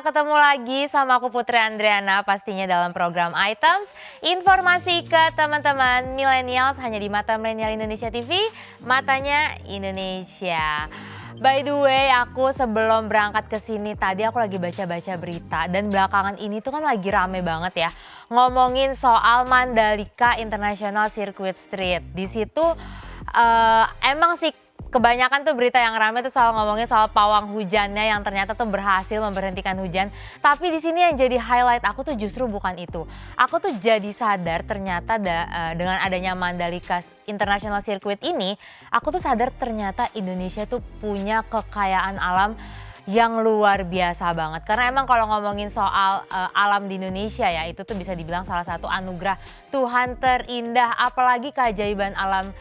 ketemu lagi sama aku Putri Andriana pastinya dalam program Items. Informasi ke teman-teman millennials hanya di Mata Milenial Indonesia TV, matanya Indonesia. By the way, aku sebelum berangkat ke sini tadi aku lagi baca-baca berita dan belakangan ini tuh kan lagi rame banget ya ngomongin soal Mandalika International Circuit Street. Di situ emang sih kebanyakan tuh berita yang ramai tuh soal ngomongin soal pawang hujannya yang ternyata tuh berhasil memberhentikan hujan. Tapi di sini yang jadi highlight aku tuh justru bukan itu. Aku tuh jadi sadar ternyata dengan adanya Mandalika International Circuit ini, aku tuh sadar ternyata Indonesia tuh punya kekayaan alam yang luar biasa banget. Karena emang kalau ngomongin soal alam di Indonesia ya, itu tuh bisa dibilang salah satu anugerah Tuhan terindah. Apalagi keajaiban alam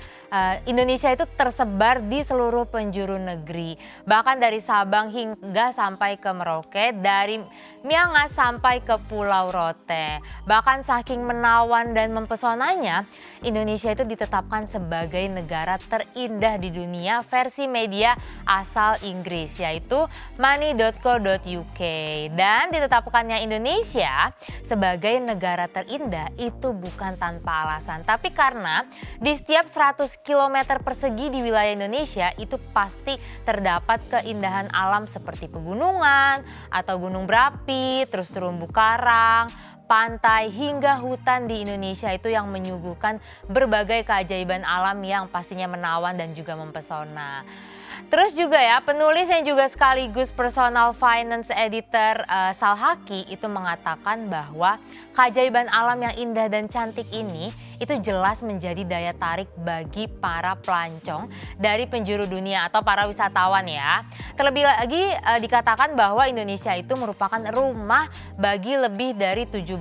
Indonesia itu tersebar di seluruh penjuru negeri. Bahkan dari Sabang hingga sampai ke Merauke, dari Miangas sampai ke Pulau Rote. Bahkan saking menawan dan mempesonanya, Indonesia itu ditetapkan sebagai negara terindah di dunia versi media asal Inggris, yaitu money.co.uk. Dan ditetapkannya Indonesia sebagai negara terindah itu bukan tanpa alasan, tapi karena di setiap 100 km persegi di wilayah Indonesia itu pasti terdapat keindahan alam seperti pegunungan atau gunung berapi, terus terumbu karang, pantai hingga hutan di Indonesia itu yang menyuguhkan berbagai keajaiban alam yang pastinya menawan dan juga mempesona. Terus juga ya, penulis yang juga sekaligus personal finance editor Salhaki itu mengatakan bahwa keajaiban alam yang indah dan cantik ini itu jelas menjadi daya tarik bagi para pelancong dari penjuru dunia atau para wisatawan ya. Terlebih lagi dikatakan bahwa Indonesia itu merupakan rumah bagi lebih dari 17.000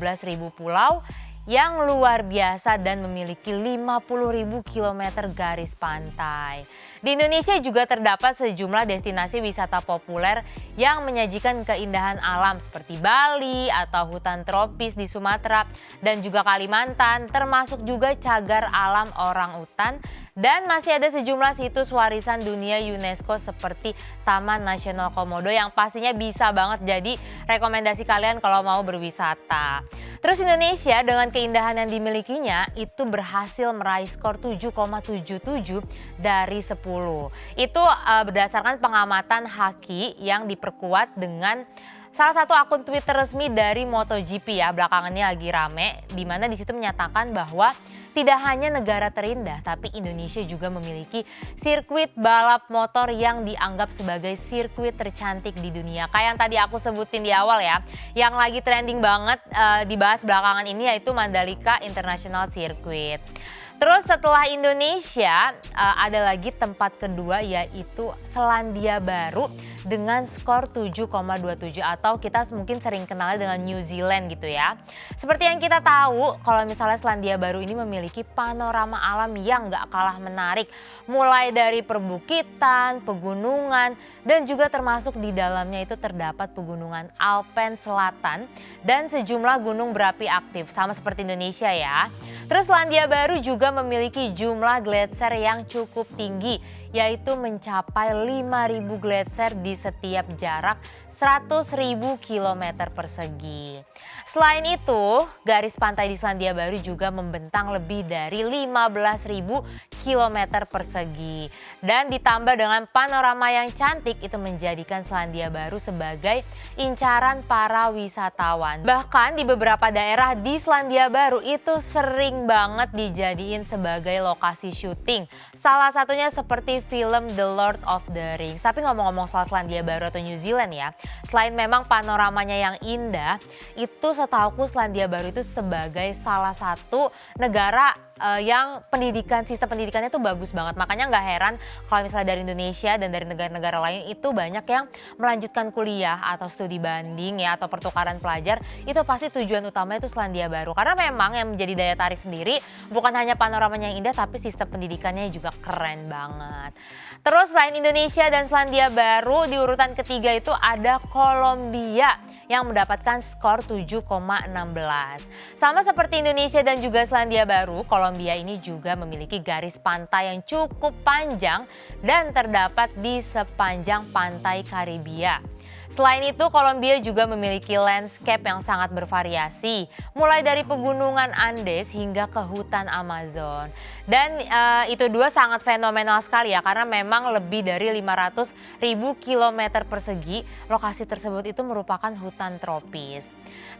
pulau yang luar biasa dan memiliki 50.000 km garis pantai. Di Indonesia juga terdapat sejumlah destinasi wisata populer yang menyajikan keindahan alam seperti Bali atau hutan tropis di Sumatera dan juga Kalimantan, termasuk juga cagar alam orangutan, dan masih ada sejumlah situs warisan dunia UNESCO seperti Taman Nasional Komodo yang pastinya bisa banget jadi rekomendasi kalian kalau mau berwisata. Terus Indonesia dengan keindahan yang dimilikinya itu berhasil meraih skor 7,77 dari 10. Itu berdasarkan pengamatan Haki yang diperkuat dengan salah satu akun Twitter resmi dari MotoGP ya, belakangan ini lagi rame, di mana di situ menyatakan bahwa tidak hanya negara terindah, tapi Indonesia juga memiliki sirkuit balap motor yang dianggap sebagai sirkuit tercantik di dunia. Kayak yang tadi aku sebutin di awal ya, yang lagi trending banget dibahas belakangan ini yaitu Mandalika International Circuit. Terus setelah Indonesia ada lagi tempat kedua yaitu Selandia Baru dengan skor 7,27 atau kita mungkin sering kenalnya dengan New Zealand gitu ya. Seperti yang kita tahu kalau misalnya Selandia Baru ini memiliki panorama alam yang gak kalah menarik. Mulai dari perbukitan, pegunungan, dan juga termasuk di dalamnya itu terdapat pegunungan Alpen Selatan dan sejumlah gunung berapi aktif sama seperti Indonesia ya. Terus Selandia Baru juga memiliki jumlah gletser yang cukup tinggi yaitu mencapai 5.000 gletser di setiap jarak 100.000 km persegi. Selain itu, garis pantai di Selandia Baru juga membentang lebih dari 15.000 km persegi. Dan ditambah dengan panorama yang cantik itu menjadikan Selandia Baru sebagai incaran para wisatawan. Bahkan di beberapa daerah di Selandia Baru itu sering banget dijadiin sebagai lokasi syuting. Salah satunya seperti film The Lord of the Rings. Tapi ngomong-ngomong soal Selandia Baru atau New Zealand ya, selain memang panoramanya yang indah, itu setauku Selandia Baru itu sebagai salah satu negara yang sistem pendidikannya tuh bagus banget. Makanya nggak heran kalau misalnya dari Indonesia dan dari negara-negara lain itu banyak yang melanjutkan kuliah atau studi banding ya atau pertukaran pelajar, itu pasti tujuan utamanya itu Selandia Baru. Karena memang yang menjadi daya tarik sendiri bukan hanya panoramanya yang indah tapi sistem pendidikannya juga keren banget. Terus selain Indonesia dan Selandia Baru, di urutan ketiga itu ada Kolombia yang mendapatkan skor 7,16. Sama seperti Indonesia dan juga Selandia Baru, Kolombia ini juga memiliki garis pantai yang cukup panjang dan terdapat di sepanjang pantai Karibia. Selain itu, Kolombia juga memiliki landscape yang sangat bervariasi, mulai dari pegunungan Andes hingga ke hutan Amazon. Dan itu dua sangat fenomenal sekali ya, karena memang lebih dari 500.000 kilometer persegi lokasi tersebut itu merupakan hutan tropis.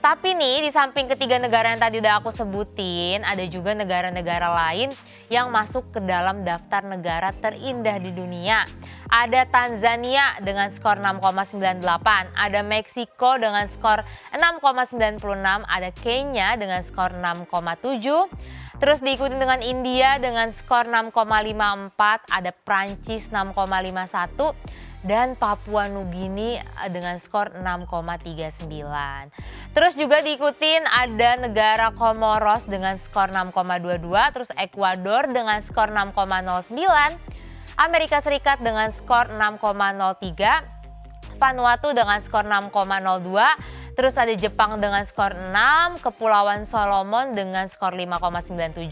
Tapi nih, di samping ketiga negara yang tadi udah aku sebutin, ada juga negara-negara lain yang masuk ke dalam daftar negara terindah di dunia. Ada Tanzania dengan skor 6,98, ada Meksiko dengan skor 6,96, ada Kenya dengan skor 6,7, terus diikuti dengan India dengan skor 6,54, ada Prancis 6,51, dan Papua Nugini dengan skor 6,39. Terus juga diikutin ada negara Comoros dengan skor 6,22, terus Ekuador dengan skor 6,09, Amerika Serikat dengan skor 6,03, Vanuatu dengan skor 6,02, terus ada Jepang dengan skor 6, Kepulauan Solomon dengan skor 5,97,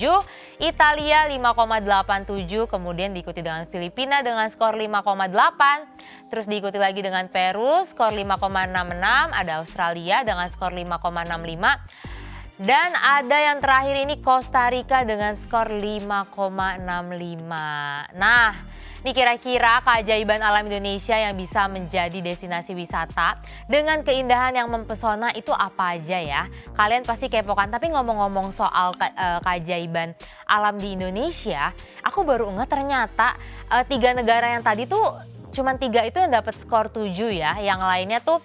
Italia 5,87, kemudian diikuti dengan Filipina dengan skor 5,8, terus diikuti lagi dengan Peru skor 5,66, ada Australia dengan skor 5,65, dan ada yang terakhir ini Costa Rica dengan skor 5,65. Nah, ini kira-kira keajaiban alam Indonesia yang bisa menjadi destinasi wisata dengan keindahan yang mempesona itu apa aja ya? Kalian pasti kepo kan? Tapi ngomong-ngomong soal keajaiban alam di Indonesia, aku baru ngeh ternyata 3 negara yang tadi tuh cuman 3 itu yang dapat skor 7 ya, yang lainnya tuh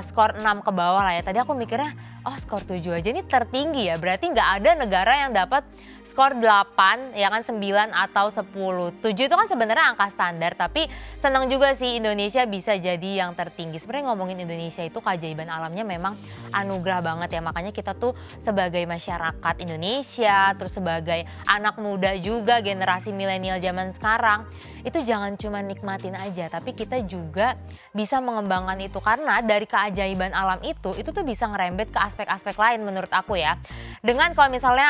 skor 6 ke bawah lah ya. Tadi aku mikirnya, oh skor 7 aja ini tertinggi ya, berarti nggak ada negara yang dapat skor 8, ya kan 9 atau 10. 7 itu kan sebenarnya angka standar, tapi senang juga sih Indonesia bisa jadi yang tertinggi. Sebenarnya ngomongin Indonesia itu keajaiban alamnya memang anugerah banget ya, makanya kita tuh sebagai masyarakat Indonesia, terus sebagai anak muda juga generasi milenial zaman sekarang, itu jangan cuma nikmatin aja, tapi kita juga bisa mengembangkan itu, karena dari keajaiban alam itu tuh bisa ngerembet ke aspek-aspek lain menurut aku ya. Dengan kalau misalnya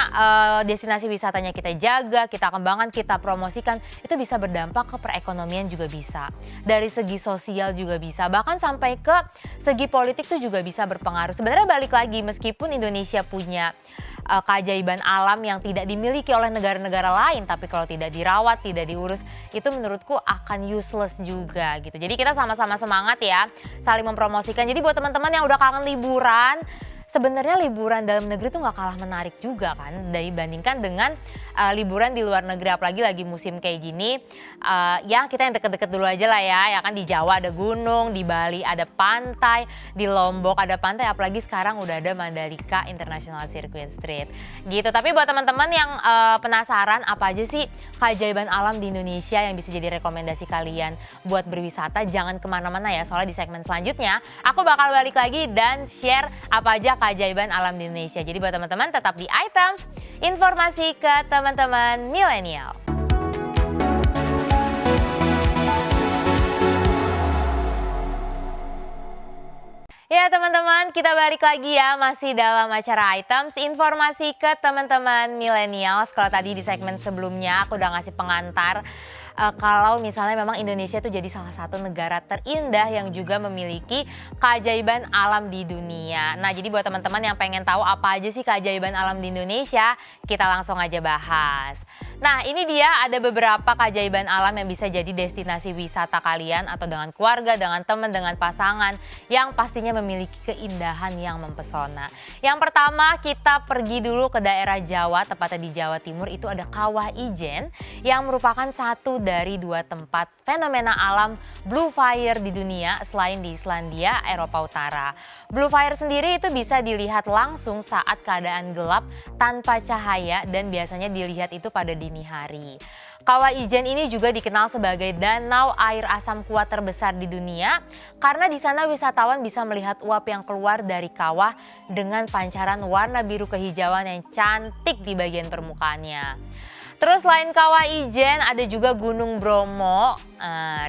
destinasi wisatanya kita jaga, kita kembangkan, kita promosikan, itu bisa berdampak ke perekonomian juga bisa. Dari segi sosial juga bisa, bahkan sampai ke segi politik tuh juga bisa berpengaruh. Sebenarnya balik lagi, meskipun Indonesia punya keajaiban alam yang tidak dimiliki oleh negara-negara lain, tapi kalau tidak dirawat, tidak diurus, itu menurutku akan useless juga gitu. Jadi kita sama-sama semangat ya, saling mempromosikan. Jadi buat teman-teman yang udah kangen liburan, sebenarnya liburan dalam negeri tuh nggak kalah menarik juga kan dibandingkan dengan liburan di luar negeri, apalagi lagi musim kayak gini. Ya kita yang deket-deket dulu aja lah ya kan di Jawa ada gunung, di Bali ada pantai, di Lombok ada pantai, apalagi sekarang udah ada Mandalika International Circuit Street gitu. Tapi buat teman-teman yang penasaran apa aja sih keajaiban alam di Indonesia yang bisa jadi rekomendasi kalian buat berwisata, jangan kemana-mana ya, soalnya di segmen selanjutnya aku bakal balik lagi dan share apa aja keajaiban alam di Indonesia. Jadi buat teman-teman tetap di Items, informasi ke teman-teman milenial. Ya teman-teman, kita balik lagi ya, masih dalam acara Items, informasi ke teman-teman milenial. Kalau tadi di segmen sebelumnya aku udah ngasih pengantar kalau misalnya memang Indonesia itu jadi salah satu negara terindah yang juga memiliki keajaiban alam di dunia. Nah, jadi buat teman-teman yang pengen tahu apa aja sih keajaiban alam di Indonesia, kita langsung aja bahas. Nah, ini dia ada beberapa keajaiban alam yang bisa jadi destinasi wisata kalian atau dengan keluarga, dengan teman, dengan pasangan yang pastinya memiliki keindahan yang mempesona. Yang pertama, kita pergi dulu ke daerah Jawa, tepatnya di Jawa Timur, itu ada Kawah Ijen yang merupakan satu dari 2 tempat fenomena alam blue fire di dunia selain di Islandia, Eropa Utara. Blue fire sendiri itu bisa dilihat langsung saat keadaan gelap tanpa cahaya dan biasanya dilihat itu pada dini hari. Kawah Ijen ini juga dikenal sebagai danau air asam kuat terbesar di dunia karena di sana wisatawan bisa melihat uap yang keluar dari kawah dengan pancaran warna biru kehijauan yang cantik di bagian permukaannya. Terus selain Kawah Ijen ada juga Gunung Bromo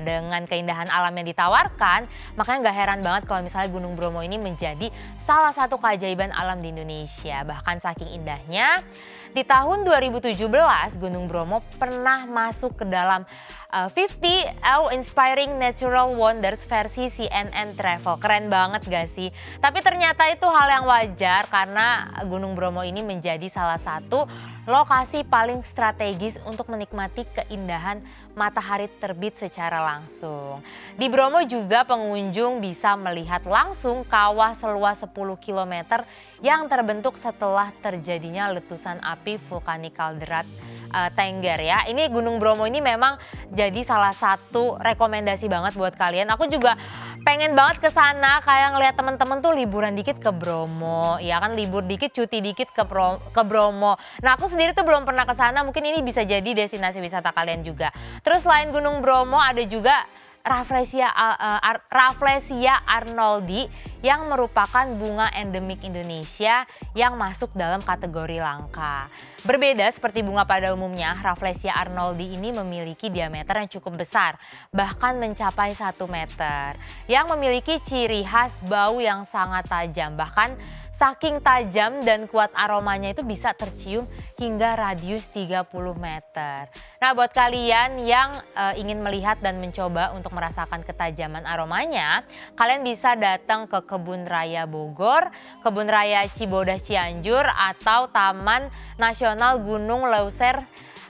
Dengan keindahan alam yang ditawarkan, makanya nggak heran banget kalau misalnya Gunung Bromo ini menjadi salah satu keajaiban alam di Indonesia. Bahkan saking indahnya, di tahun 2017 Gunung Bromo pernah masuk ke dalam 50 Inspiring Natural Wonders versi CNN Travel. Keren banget gak sih? Tapi ternyata itu hal yang wajar karena Gunung Bromo ini menjadi salah satu lokasi paling strategis untuk menikmati keindahan matahari terbit secara langsung. Di Bromo juga pengunjung bisa melihat langsung kawah seluas 10 km yang terbentuk setelah terjadinya letusan api vulkanik kalderat Tengger ya. Ini Gunung Bromo ini memang jadi salah satu rekomendasi banget buat kalian. Aku juga pengen banget ke sana, kayak ngeliat temen-temen tuh liburan dikit ke Bromo, ya kan, libur dikit, cuti dikit ke Bromo. Nah, aku sendiri tuh belum pernah ke sana, mungkin ini bisa jadi destinasi wisata kalian juga. Terus selain Gunung Bromo ada juga Rafflesia arnoldi yang merupakan bunga endemik Indonesia yang masuk dalam kategori langka. Berbeda seperti bunga pada umumnya, Rafflesia arnoldi ini memiliki diameter yang cukup besar, bahkan mencapai 1 meter, yang memiliki ciri khas bau yang sangat tajam. Bahkan saking tajam dan kuat aromanya itu bisa tercium hingga radius 30 meter. Nah, buat kalian yang ingin melihat dan mencoba untuk merasakan ketajaman aromanya, kalian bisa datang ke Kebun Raya Bogor, Kebun Raya Cibodas Cianjur, atau Taman Nasional Gunung Leuser.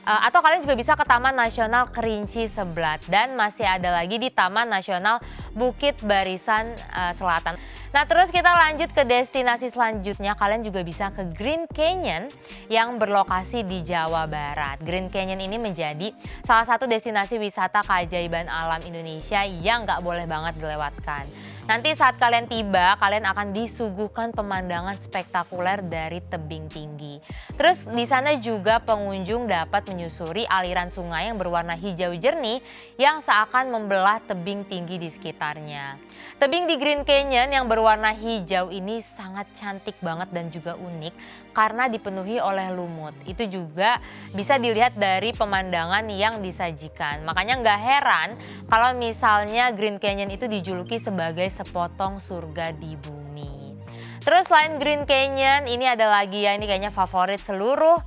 Atau kalian juga bisa ke Taman Nasional Kerinci Seblat, dan masih ada lagi di Taman Nasional Bukit Barisan Selatan. Nah, terus kita lanjut ke destinasi selanjutnya. Kalian juga bisa ke Green Canyon yang berlokasi di Jawa Barat. Green Canyon ini menjadi salah satu destinasi wisata keajaiban alam Indonesia yang nggak boleh banget dilewatkan. Nanti saat kalian tiba, kalian akan disuguhkan pemandangan spektakuler dari tebing tinggi. Terus di sana juga pengunjung dapat menyusuri aliran sungai yang berwarna hijau jernih yang seakan membelah tebing tinggi di sekitarnya. Tebing di Green Canyon yang berwarna hijau ini sangat cantik banget dan juga unik karena dipenuhi oleh lumut. Itu juga bisa dilihat dari pemandangan yang disajikan. Makanya nggak heran kalau misalnya Green Canyon itu dijuluki sebagai sepotong surga di bumi. Terus selain Green Canyon, ini ada lagi ya, ini kayaknya favorit seluruh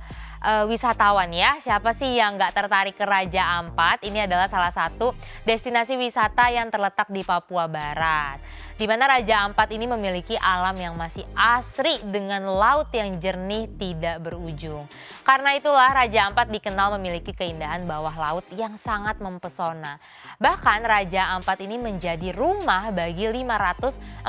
wisatawan ya. Siapa sih yang nggak tertarik ke Raja Ampat? Ini adalah salah satu destinasi wisata yang terletak di Papua Barat, di mana Raja Ampat ini memiliki alam yang masih asri dengan laut yang jernih tidak berujung. Karena itulah Raja Ampat dikenal memiliki keindahan bawah laut yang sangat mempesona. Bahkan Raja Ampat ini menjadi rumah bagi 540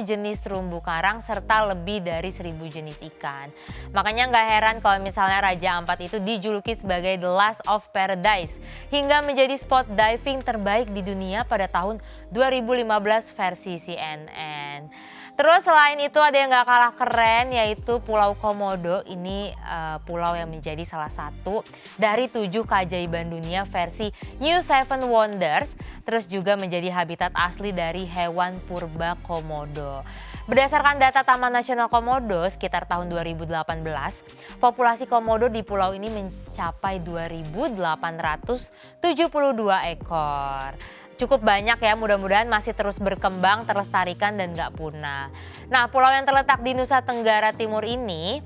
jenis terumbu karang serta lebih dari 1.000 jenis ikan. Makanya nggak heran kalau misalnya Raja Ampat itu dijuluki sebagai The Last of Paradise hingga menjadi spot diving terbaik di dunia pada tahun 2015 versi CNN. Terus selain itu ada yang gak kalah keren, yaitu Pulau Komodo. Ini pulau yang menjadi salah satu dari 7 keajaiban dunia versi New Seven Wonders. Terus juga menjadi habitat asli dari hewan purba Komodo. Berdasarkan data Taman Nasional Komodo sekitar tahun 2018, populasi komodo di pulau ini mencapai 2.872 ekor. Cukup banyak ya, mudah-mudahan masih terus berkembang, terlestarikan dan gak punah. Nah, pulau yang terletak di Nusa Tenggara Timur ini,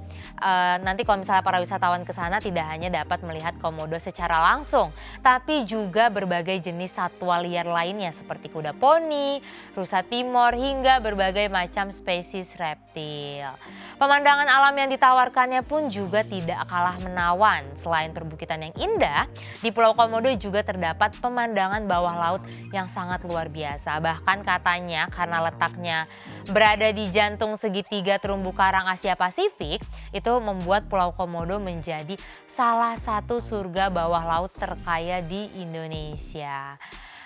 nanti kalau misalnya para wisatawan ke sana tidak hanya dapat melihat komodo secara langsung, tapi juga berbagai jenis satwa liar lainnya seperti kuda poni, rusa timor, hingga berbagai macam spesies reptil. Pemandangan alam yang ditawarkannya pun juga tidak kalah menawan. Selain perbukitan yang indah, di Pulau Komodo juga terdapat pemandangan bawah laut yang sangat luar biasa. Bahkan katanya karena letaknya berada di jantung segitiga terumbu karang Asia Pasifik, itu membuat Pulau Komodo menjadi salah satu surga bawah laut terkaya di Indonesia.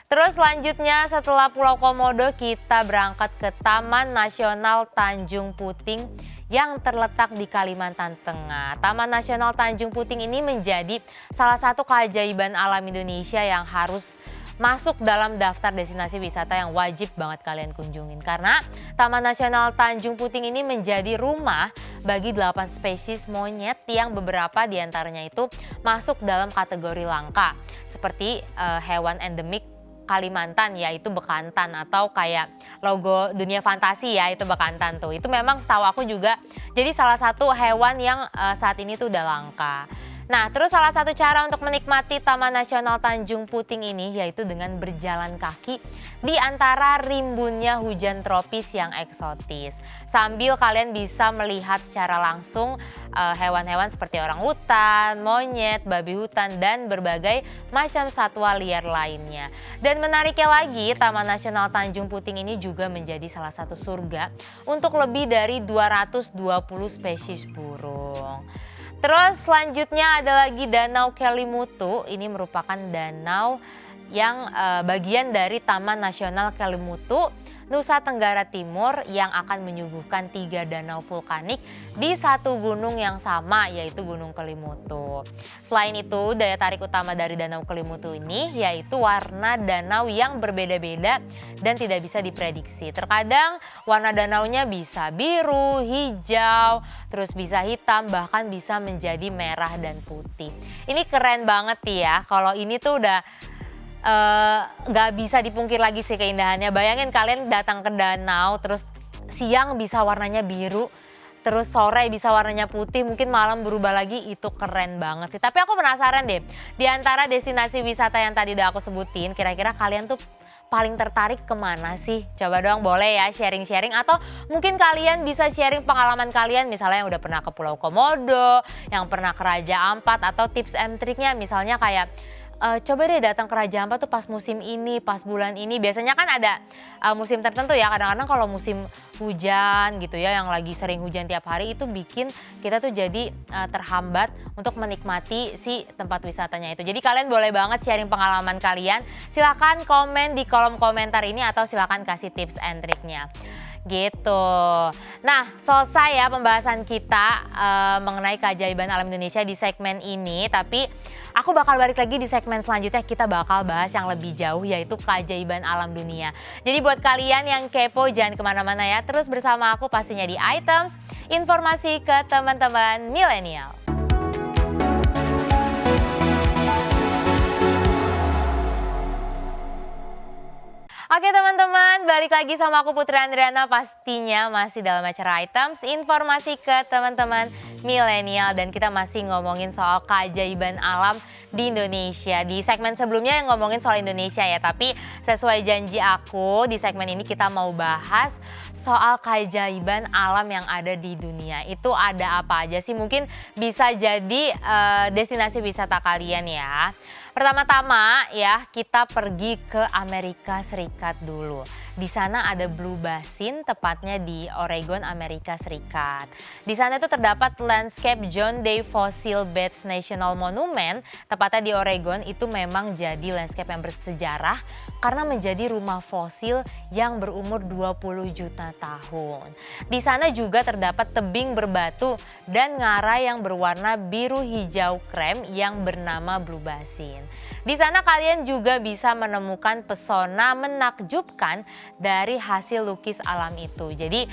Terus selanjutnya setelah Pulau Komodo kita berangkat ke Taman Nasional Tanjung Puting yang terletak di Kalimantan Tengah. Taman Nasional Tanjung Puting ini menjadi salah satu keajaiban alam Indonesia yang harus masuk dalam daftar destinasi wisata yang wajib banget kalian kunjungin. Karena Taman Nasional Tanjung Puting ini menjadi rumah bagi 8 spesies monyet yang beberapa diantaranya itu masuk dalam kategori langka. Seperti hewan endemik Kalimantan yaitu bekantan, atau kayak logo dunia fantasi ya itu bekantan tuh. Itu memang setahu aku juga jadi salah satu hewan yang saat ini tuh udah langka. Nah, terus salah satu cara untuk menikmati Taman Nasional Tanjung Puting ini yaitu dengan berjalan kaki di antara rimbunnya hujan tropis yang eksotis. Sambil kalian bisa melihat secara langsung hewan-hewan seperti orangutan, monyet, babi hutan, dan berbagai macam satwa liar lainnya. Dan menariknya lagi, Taman Nasional Tanjung Puting ini juga menjadi salah satu surga untuk lebih dari 220 spesies burung. Terus selanjutnya ada lagi Danau Kelimutu. Ini merupakan danau yang bagian dari Taman Nasional Kelimutu, Nusa Tenggara Timur, yang akan menyuguhkan 3 danau vulkanik di satu gunung yang sama, yaitu Gunung Kelimutu. Selain itu, daya tarik utama dari Danau Kelimutu ini yaitu warna danau yang berbeda-beda dan tidak bisa diprediksi. Terkadang warna danaunya bisa biru, hijau, terus bisa hitam, bahkan bisa menjadi merah dan putih. Ini keren banget ya, kalau ini tuh udah nggak bisa dipungkir lagi sih keindahannya. Bayangin kalian datang ke danau, terus siang bisa warnanya biru, terus sore bisa warnanya putih, mungkin malam berubah lagi. Itu keren banget sih. Tapi aku penasaran deh, di antara destinasi wisata yang tadi udah aku sebutin, kira-kira kalian tuh paling tertarik kemana sih? Coba dong boleh ya sharing-sharing, atau mungkin kalian bisa sharing pengalaman kalian, misalnya yang udah pernah ke Pulau Komodo, yang pernah ke Raja Ampat, atau tips and triknya misalnya kayak coba deh datang ke Raja Ampat tuh pas musim ini, pas bulan ini. Biasanya kan ada musim tertentu ya, kadang-kadang kalau musim hujan gitu ya, yang lagi sering hujan tiap hari, itu bikin kita tuh jadi terhambat untuk menikmati si tempat wisatanya itu. Jadi kalian boleh banget sharing pengalaman kalian, silakan komen di kolom komentar ini atau silakan kasih tips and triknya. Gitu. Nah, selesai ya pembahasan kita mengenai keajaiban alam Indonesia di segmen ini. Tapi aku bakal balik lagi di segmen selanjutnya, kita bakal bahas yang lebih jauh yaitu keajaiban alam dunia. Jadi buat kalian yang kepo jangan kemana-mana ya. Terus bersama aku pastinya di Items, informasi ke teman-teman milenial. Oke teman-teman, balik lagi sama aku Putri Andriana, pastinya masih dalam acara Items, informasi ke teman-teman milenial, dan kita masih ngomongin soal keajaiban alam di Indonesia. Di segmen sebelumnya yang ngomongin soal Indonesia ya, tapi sesuai janji aku di segmen ini kita mau bahas soal keajaiban alam yang ada di dunia. Itu ada apa aja sih? Mungkin bisa jadi destinasi wisata kalian ya. Pertama-tama ya, kita pergi ke Amerika Serikat dulu. Di sana ada Blue Basin, tepatnya di Oregon, Amerika Serikat. Di sana itu terdapat landscape John Day Fossil Beds National Monument, tepatnya di Oregon. Itu memang jadi landscape yang bersejarah karena menjadi rumah fosil yang berumur 20 juta tahun. Di sana juga terdapat tebing berbatu dan ngarai yang berwarna biru hijau krem yang bernama Blue Basin. Di sana kalian juga bisa menemukan pesona menakjubkan dari hasil lukis alam itu. Jadi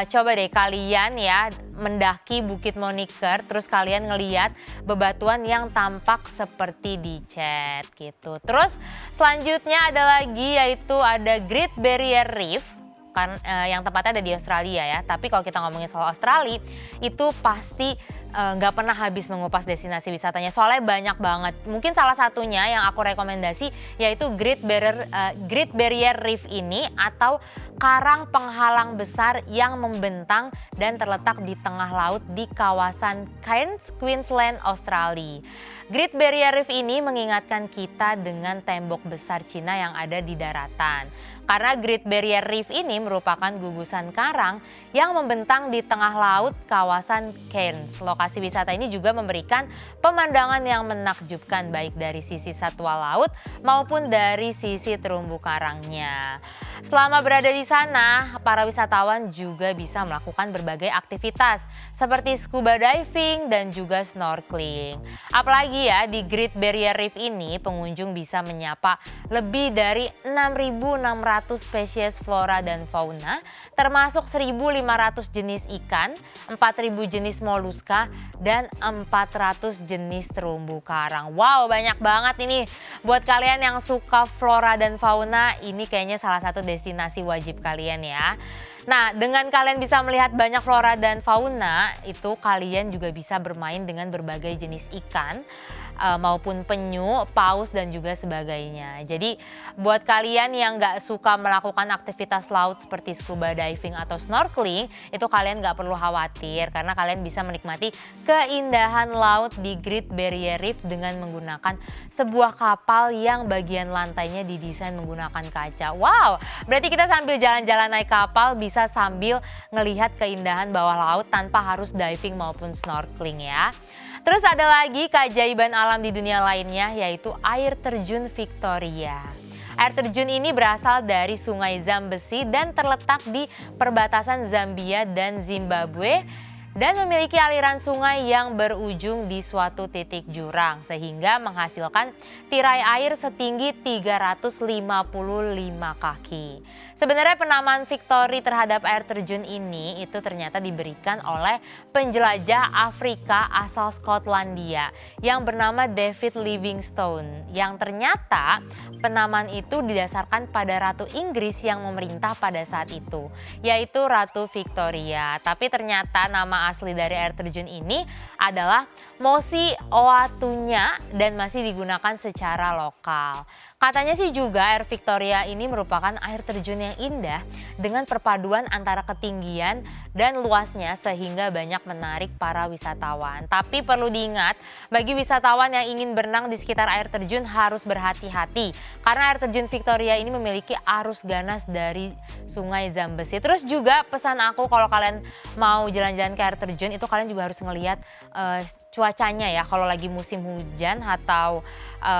coba deh kalian ya mendaki Bukit Moniker, terus kalian ngeliat bebatuan yang tampak seperti dicat gitu. Terus selanjutnya ada lagi yaitu ada Great Barrier Reef. Kan yang tepatnya ada di Australia ya. Tapi kalau kita ngomongin soal Australia, itu pasti nggak pernah habis mengupas destinasi wisatanya. Soalnya banyak banget. Mungkin salah satunya yang aku rekomendasi yaitu Great Barrier Reef ini, atau karang penghalang besar yang membentang dan terletak di tengah laut di kawasan Cairns, Queensland, Australia. Great Barrier Reef ini mengingatkan kita dengan tembok besar Cina yang ada di daratan. Karena Great Barrier Reef ini merupakan gugusan karang yang membentang di tengah laut kawasan Cairns. lokasi wisata ini juga memberikan pemandangan yang menakjubkan baik dari sisi satwa laut maupun dari sisi terumbu karangnya. Selama berada di sana, para wisatawan juga bisa melakukan berbagai aktivitas seperti scuba diving dan juga snorkeling. Apalagi ya di Great Barrier Reef ini pengunjung bisa menyapa lebih dari 6.600 spesies flora dan fauna, termasuk 1.500 jenis ikan, 4.000 jenis moluska, dan 400 jenis terumbu karang. Wow, banyak banget ini. Buat kalian yang suka flora dan fauna, ini kayaknya salah satu destinasi wajib kalian ya. Nah, dengan kalian bisa melihat banyak flora dan fauna, itu kalian juga bisa bermain dengan berbagai jenis ikan maupun penyu, paus dan juga sebagainya. Jadi buat kalian yang nggak suka melakukan aktivitas laut seperti scuba diving atau snorkeling, itu kalian nggak perlu khawatir karena kalian bisa menikmati keindahan laut di Great Barrier Reef dengan menggunakan sebuah kapal yang bagian lantainya didesain menggunakan kaca. Wow, berarti kita sambil jalan-jalan naik kapal bisa sambil ngelihat keindahan bawah laut tanpa harus diving maupun snorkeling ya. Terus ada lagi keajaiban alam di dunia lainnya yaitu air terjun Victoria. Air terjun ini berasal dari sungai Zambezi dan terletak di perbatasan Zambia dan Zimbabwe dan memiliki aliran sungai yang berujung di suatu titik jurang sehingga menghasilkan tirai air setinggi 355 kaki. Sebenarnya penamaan Victory terhadap air terjun ini itu ternyata diberikan oleh penjelajah Afrika asal Skotlandia yang bernama David Livingstone, yang ternyata penamaan itu didasarkan pada Ratu Inggris yang memerintah pada saat itu, yaitu Ratu Victoria. Tapi ternyata nama asli dari air terjun ini adalah Mosi Oatunya dan masih digunakan secara lokal. Katanya sih juga air Victoria ini merupakan air terjun yang indah dengan perpaduan antara ketinggian dan luasnya sehingga banyak menarik para wisatawan. Tapi perlu diingat, bagi wisatawan yang ingin berenang di sekitar air terjun harus berhati-hati karena air terjun Victoria ini memiliki arus ganas dari sungai Zambezi. Terus juga pesan aku kalau kalian mau jalan-jalan ke air terjun itu kalian juga harus ngelihat cuacanya ya, kalau lagi musim hujan atau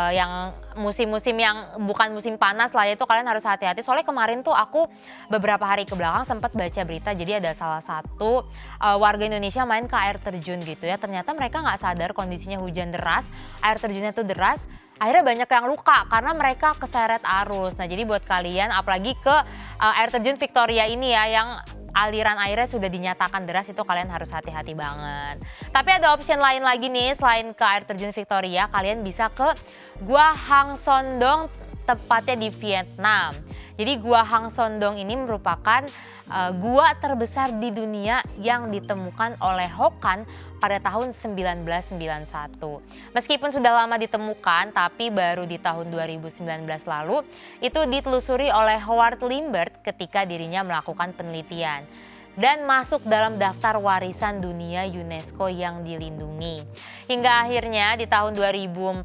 yang musim-musim yang bukan musim panas lah itu kalian harus hati-hati. Soalnya kemarin tuh aku beberapa hari ke belakang sempat baca berita, jadi ada salah satu warga Indonesia main ke air terjun gitu ya. Ternyata mereka nggak sadar kondisinya hujan deras, air terjunnya tuh deras. Akhirnya banyak yang luka karena mereka keseret arus. Nah jadi buat kalian apalagi ke air terjun Victoria ini ya yang aliran airnya sudah dinyatakan deras, itu kalian harus hati-hati banget. Tapi ada option lain lagi nih selain ke air terjun Victoria, kalian bisa ke Gua Hang Son Doong tepatnya di Vietnam. Jadi Gua Hang Son Doong ini merupakan gua terbesar di dunia yang ditemukan oleh Hokan pada tahun 1991. Meskipun sudah lama ditemukan, tapi baru di tahun 2019 lalu itu ditelusuri oleh Howard Lindbergh ketika dirinya melakukan penelitian dan masuk dalam daftar warisan dunia UNESCO yang dilindungi. Hingga akhirnya di tahun 2014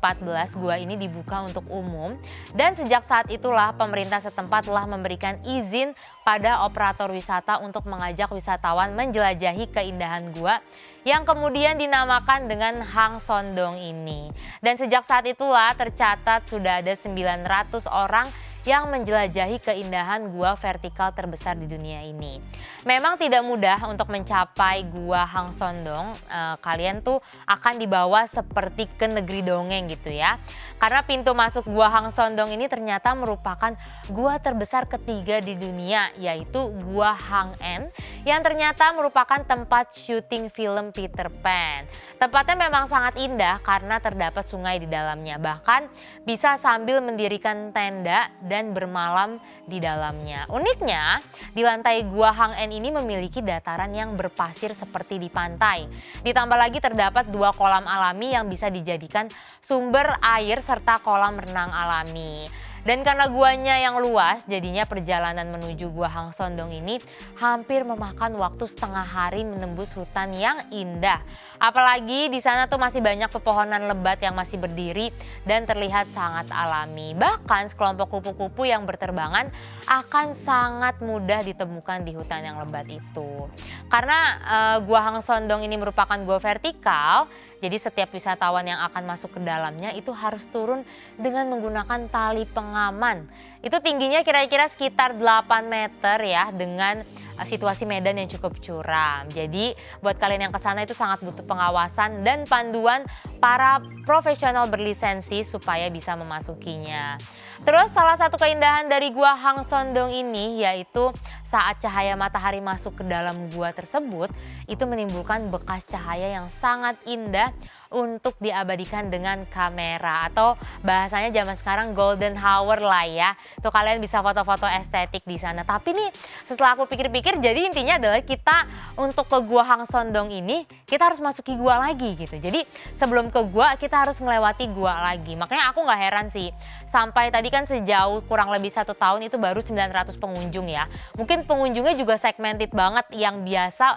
gua ini dibuka untuk umum dan sejak saat itulah pemerintah setempat telah memberikan izin pada operator wisata untuk mengajak wisatawan menjelajahi keindahan gua yang kemudian dinamakan dengan Hang Son Doong ini. Dan sejak saat itulah tercatat sudah ada 900 orang yang menjelajahi keindahan gua vertikal terbesar di dunia ini. Memang tidak mudah untuk mencapai gua Hang Son Doong. Kalian tuh akan dibawa seperti ke negeri dongeng gitu ya. Karena pintu masuk gua Hang Son Doong ini ternyata merupakan gua terbesar ketiga di dunia, yaitu Gua Hang En yang ternyata merupakan tempat syuting film Peter Pan. Tempatnya memang sangat indah karena terdapat sungai di dalamnya. Bahkan bisa sambil mendirikan tenda dan bermalam di dalamnya. Uniknya, di lantai Gua Hang En ini memiliki dataran yang berpasir seperti di pantai. Ditambah lagi terdapat 2 kolam alami yang bisa dijadikan sumber air serta kolam renang alami. Dan karena guanya yang luas, jadinya perjalanan menuju Gua Hang Sondong ini hampir memakan waktu setengah hari menembus hutan yang indah. Apalagi di sana tuh masih banyak pepohonan lebat yang masih berdiri dan terlihat sangat alami. Bahkan sekelompok kupu-kupu yang berterbangan akan sangat mudah ditemukan di hutan yang lebat itu. Karena Gua Hang Sondong ini merupakan gua vertikal, jadi setiap wisatawan yang akan masuk ke dalamnya itu harus turun dengan menggunakan tali pengaman. Itu tingginya kira-kira sekitar 8 meter ya, dengan situasi medan yang cukup curam. Jadi buat kalian yang ke sana itu sangat butuh pengawasan dan panduan para profesional berlisensi supaya bisa memasukinya. Terus salah satu keindahan dari Gua Hang Sondong ini yaitu saat cahaya matahari masuk ke dalam gua tersebut itu menimbulkan bekas cahaya yang sangat indah untuk diabadikan dengan kamera, atau bahasanya zaman sekarang golden hour lah ya. Tuh kalian bisa foto-foto estetik di sana. Tapi nih setelah aku pikir-pikir, jadi intinya adalah kita untuk ke Gua Hang Sondong ini kita harus masuki gua lagi gitu. Jadi sebelum ke gua kita harus melewati gua lagi. Makanya aku nggak heran sih, sampai tadi kan sejauh kurang lebih 1 tahun itu baru 900 pengunjung ya. Mungkin pengunjungnya juga segmented banget, yang biasa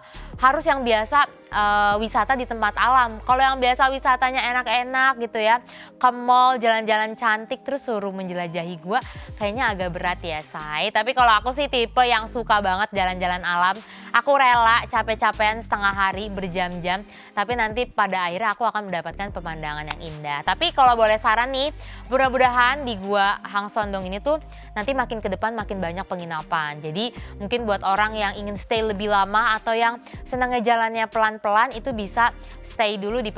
wisata di tempat alam. Kalau yang biasa wisatanya enak-enak gitu ya, ke mall, jalan-jalan cantik, terus suruh menjelajahi gua, kayaknya agak berat ya say. Tapi kalau aku sih tipe yang suka banget jalan-jalan alam. Aku rela capek-capekan setengah hari berjam-jam, tapi nanti pada akhirnya aku akan mendapatkan pemandangan yang indah. Tapi kalau boleh saran nih, mudah-mudahan di Gua Hang Sondong ini tuh nanti makin ke depan makin banyak penginapan. Jadi mungkin buat orang yang ingin stay lebih lama atau yang senang ngejalannya pelan-pelan itu bisa stay dulu di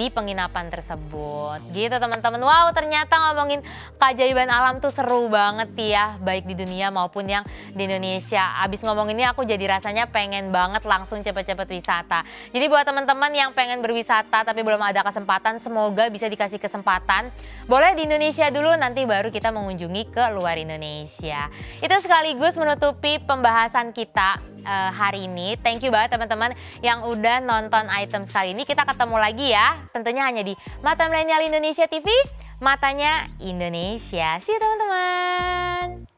penginapan tersebut. Gitu teman-teman. Wow, ternyata ngomongin keajaiban alam tuh seru banget ya, baik di dunia maupun yang di Indonesia. Abis ngomong ini aku jadi rasanya pengen banget langsung cepet-cepet wisata. Jadi buat teman-teman yang pengen berwisata tapi belum ada kesempatan, semoga bisa dikasih kesempatan. Boleh di Indonesia dulu, nanti baru kita mengunjungi ke luar Indonesia. Itu sekaligus menutupi pembahasan kita hari ini. Thank you banget teman-teman yang udah nonton Items kali ini. Kita ketemu lagi ya, tentunya hanya di Mata Milenial Indonesia TV, matanya Indonesia. See you teman-teman.